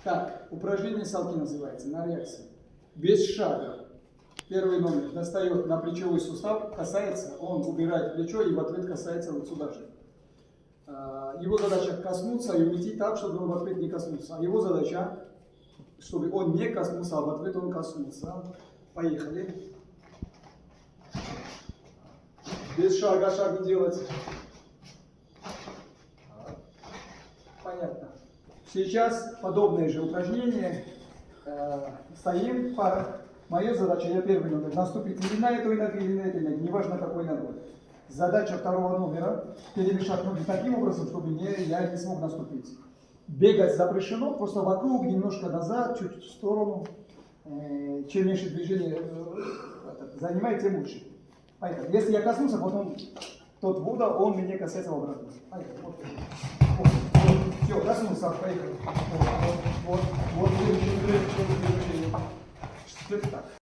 Так, упражнение салки называется, на реакции. Без шага. Первый номер достает на плечевой сустав, касается, он убирает плечо и в ответ касается вот сюда же. Его задача коснуться и уйти так, чтобы он в ответ не коснулся. А его задача, чтобы он не коснулся, а в ответ он коснулся. Поехали. Без шага шаг не делать. Понятно. Сейчас подобное же упражнение. Стоим, пара. Моя задача, я первый номер, наступить или на эту ногу, или на этой ноге, неважно какой ногой. Задача второго номера перемешать ноги таким образом, чтобы я не смог наступить. Бегать запрещено, просто вокруг, немножко назад, чуть в сторону. Чем меньше движения занимает, тем лучше. Поехали. Если я коснусь, потом тот Будда, он меня касается в обратно. Поехали. Вот. Все, коснулся, поехали. Вот. Так.